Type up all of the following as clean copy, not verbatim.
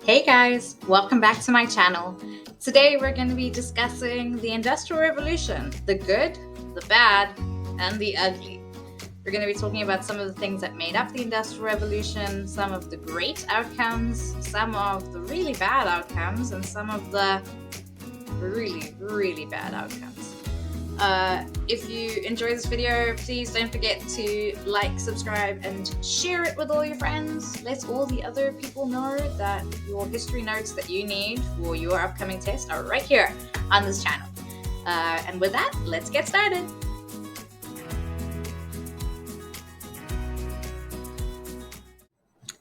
Hey guys, welcome back to my channel. Today we're going to be discussing the Industrial Revolution, the good, the bad, and the ugly. We're going to be talking about some of the things that made up the Industrial Revolution, some of the great outcomes, some of the really bad outcomes, and some of the really, really bad outcomes. If you enjoy this video, please don't forget to like, subscribe, and share it with all your friends. Let all the other people know that your history notes that you need for your upcoming test are right here on this channel. And with that, let's get started.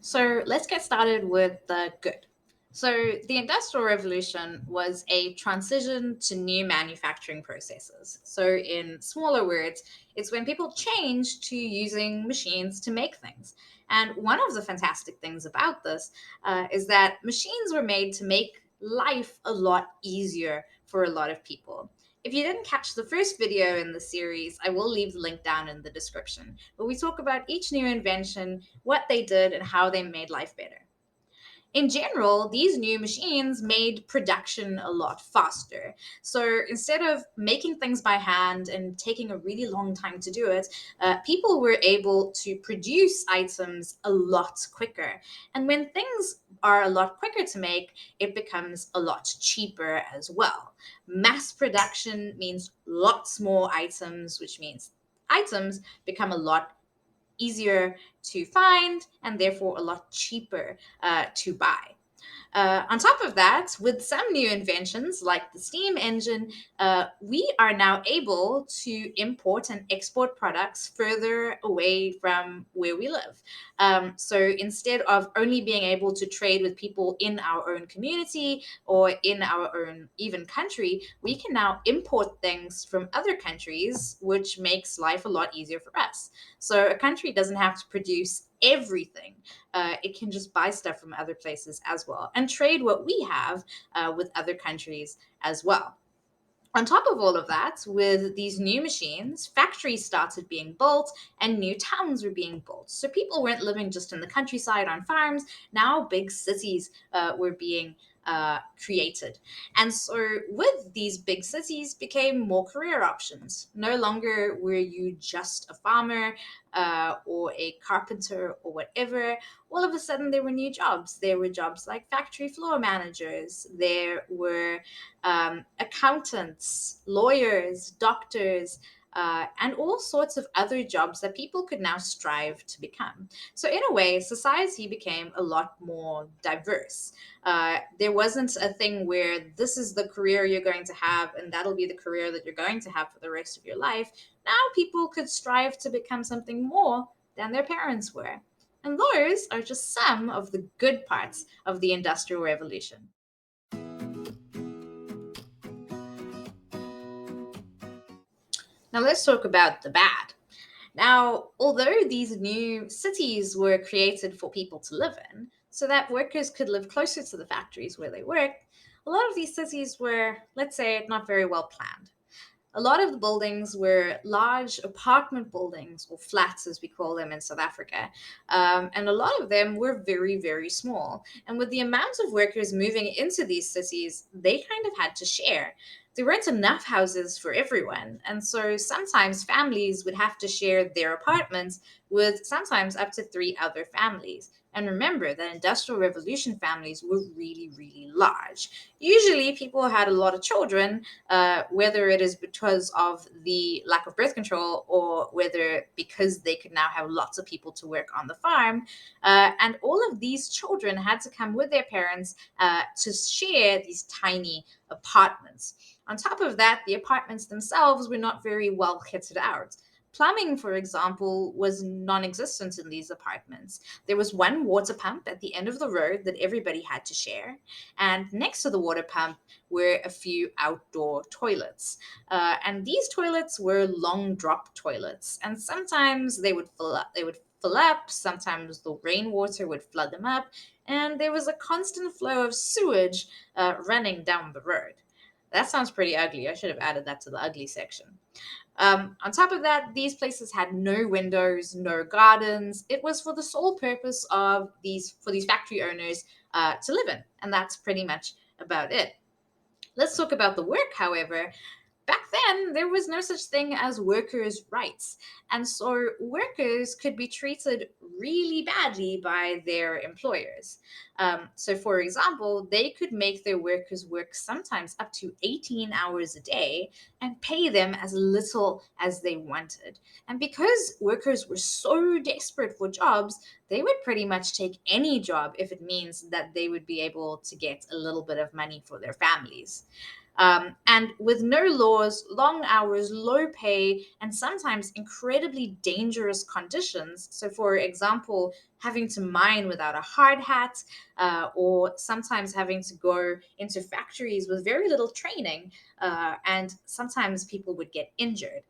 So let's get started with the good. So the Industrial Revolution was a transition to new manufacturing processes. So in smaller words, it's when people changed to using machines to make things. And one of the fantastic things about this is that machines were made to make life a lot easier for a lot of people. If you didn't catch the first video in the series, I will leave the link down in the description. But we talk about each new invention, what they did, and how they made life better. In general, these new machines made production a lot faster. So instead of making things by hand and taking a really long time to do it, people were able to produce items a lot quicker. And when things are a lot quicker to make, it becomes a lot cheaper as well. Mass production means lots more items, which means items become a lot easier to find and therefore a lot cheaper to buy. On top of that, with some new inventions like the steam engine, we are now able to import and export products further away from where we live. So instead of only being able to trade with people in our own community or in our own even country, we can now import things from other countries, which makes life a lot easier for us. So a country doesn't have to produce everything. It can just buy stuff from other places as well and trade what we have with other countries as well. On top of all of that, with these new machines, factories started being built and new towns were being built. So people weren't living just in the countryside on farms. Now big cities were being created. And so with these big cities became more career options. No longer were you just a farmer or a carpenter or whatever. All of a sudden there were new jobs. There were jobs like factory floor managers. There were accountants, lawyers, doctors, and all sorts of other jobs that people could now strive to become. So, in a way, society became a lot more diverse. There wasn't a thing where this is the career you're going to have, and that'll be the career that you're going to have for the rest of your life. Now, people could strive to become something more than their parents were. And those are just some of the good parts of the Industrial Revolution. Now let's talk about the bad. Now, although these new cities were created for people to live in, so that workers could live closer to the factories where they work, a lot of these cities were, let's say, not very well planned. A lot of the buildings were large apartment buildings, or flats as we call them in South Africa. And a lot of them were very, very small. And with the amount of workers moving into these cities, they kind of had to share. There weren't enough houses for everyone. And so sometimes families would have to share their apartments with sometimes up to three other families. And remember that Industrial Revolution families were really, really large. Usually, people had a lot of children, whether it is because of the lack of birth control or whether because they could now have lots of people to work on the farm. And all of these children had to come with their parents to share these tiny apartments. On top of that, the apartments themselves were not very well kitted out. Plumbing, for example, was non existent in these apartments. There was one water pump at the end of the road that everybody had to share. And next to the water pump were a few outdoor toilets. And these toilets were long drop toilets. And sometimes they would fill up. Sometimes the rainwater would flood them up. And there was a constant flow of sewage running down the road. That sounds pretty ugly. I should have added that to the ugly section. On top of that, these places had no windows, no gardens. It was for the sole purpose of these factory owners to live in. And that's pretty much about it. Let's talk about the work, however. Back then, there was no such thing as workers' rights. And so workers could be treated really badly by their employers. So, for example, they could make their workers work sometimes up to 18 hours a day and pay them as little as they wanted. And because workers were so desperate for jobs, they would pretty much take any job if it means that they would be able to get a little bit of money for their families. And with no laws, long hours, low pay, and sometimes incredibly dangerous conditions. So, for example, having to mine without a hard hat, or sometimes having to go into factories with very little training, and sometimes people would get injured.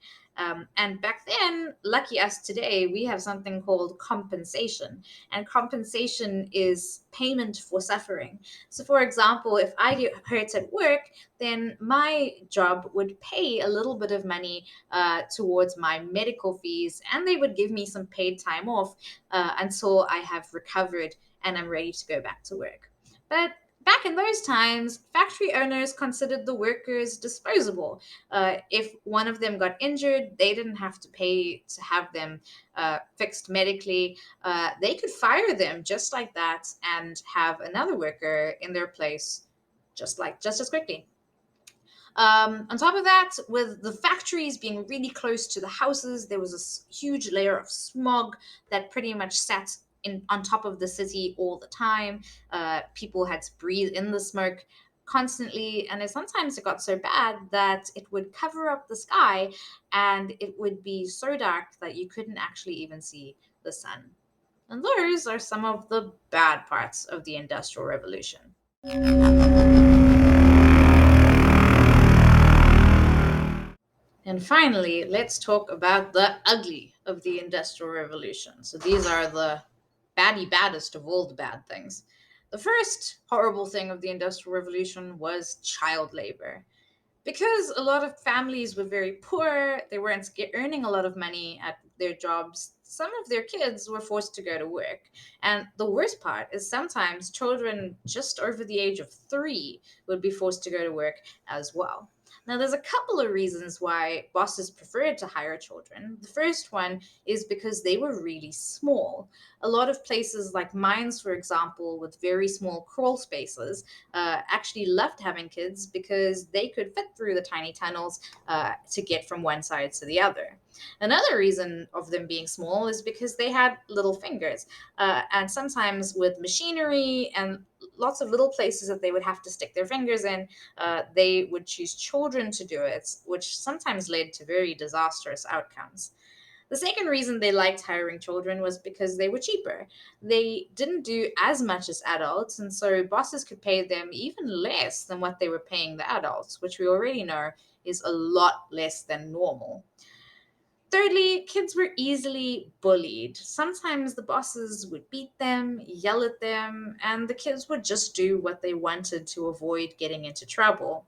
And back then, lucky us today, we have something called compensation. And compensation is payment for suffering. So, for example, if I get hurt at work, then my job would pay a little bit of money towards my medical fees, and they would give me some paid time off until I have recovered and I'm ready to go back to work. But back in those times, factory owners considered the workers disposable. If one of them got injured, they didn't have to pay to have them fixed medically. They could fire them just like that and have another worker in their place just as quickly. On top of that, with the factories being really close to the houses, there was a huge layer of smog that pretty much sat on top of the city all the time. People had to breathe in the smoke constantly, and sometimes it got so bad that it would cover up the sky, and it would be so dark that you couldn't actually even see the sun. And those are some of the bad parts of the Industrial Revolution. And finally, let's talk about the ugly of the Industrial Revolution. So these are the baddest of all the bad things. The first horrible thing of the Industrial Revolution was child labor. Because a lot of families were very poor, they weren't earning a lot of money at their jobs. Some of their kids were forced to go to work. And the worst part is sometimes children just over the age of 3 would be forced to go to work as well. Now, there's a couple of reasons why bosses preferred to hire children. The first one is because they were really small. A lot of places like mines, for example, with very small crawl spaces, actually loved having kids because they could fit through the tiny tunnels to get from one side to the other. Another reason of them being small is because they had little fingers. And sometimes with machinery and lots of little places that they would have to stick their fingers in, they would choose children to do it, which sometimes led to very disastrous outcomes. The second reason they liked hiring children was because they were cheaper. They didn't do as much as adults, and so bosses could pay them even less than what they were paying the adults, which we already know is a lot less than normal. Thirdly, kids were easily bullied. Sometimes the bosses would beat them, yell at them, and the kids would just do what they wanted to avoid getting into trouble.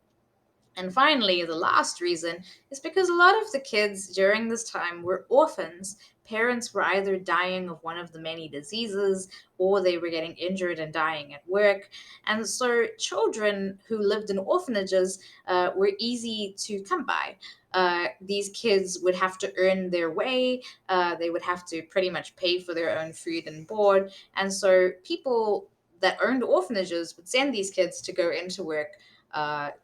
And finally, the last reason is because a lot of the kids during this time were orphans. Parents were either dying of one of the many diseases or they were getting injured and dying at work. And so, children who lived in orphanages were easy to come by. These kids would have to earn their way, they would have to pretty much pay for their own food and board. And so, people that owned orphanages would send these kids to go into work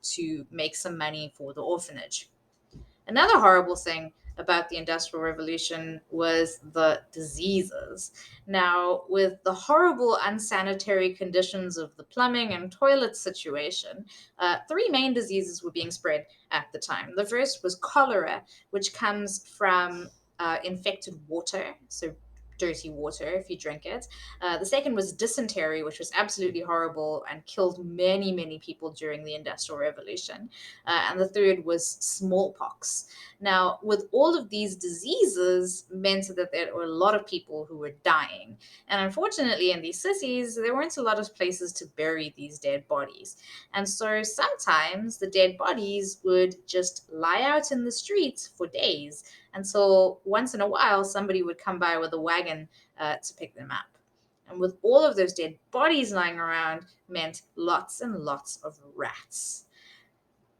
to make some money for the orphanage. Another horrible thing about the Industrial Revolution was the diseases. Now, with the horrible unsanitary conditions of the plumbing and toilet situation, three main diseases were being spread at the time. The first was cholera, which comes from infected water, so dirty water if you drink it. The second was dysentery, which was absolutely horrible and killed many, many people during the Industrial Revolution. And the third was smallpox. Now, with all of these diseases, meant that there were a lot of people who were dying. And unfortunately, in these cities, there weren't a lot of places to bury these dead bodies. And so sometimes the dead bodies would just lie out in the streets for days until once in a while somebody would come by with a wagon to pick them up. And with all of those dead bodies lying around meant lots and lots of rats.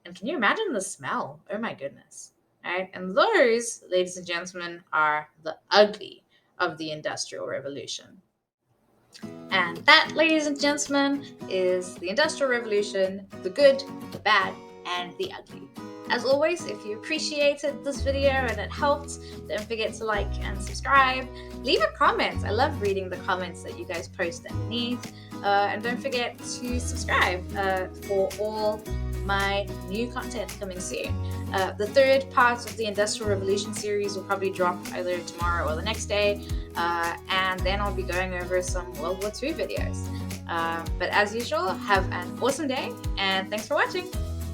And can you imagine the smell? Oh my goodness. Right? And those, ladies and gentlemen, are the ugly of the Industrial Revolution. And that, ladies and gentlemen, is the Industrial Revolution, the good, the bad, and the ugly. As always, if you appreciated this video and it helped, don't forget to like and subscribe. Leave a comment. I love reading the comments that you guys post underneath. And don't forget to subscribe for all my new content coming soon. The third part of the Industrial Revolution series will probably drop either tomorrow or the next day. And then I'll be going over some World War II videos. But as usual, have an awesome day and thanks for watching.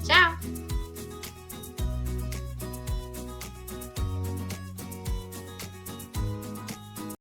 Ciao!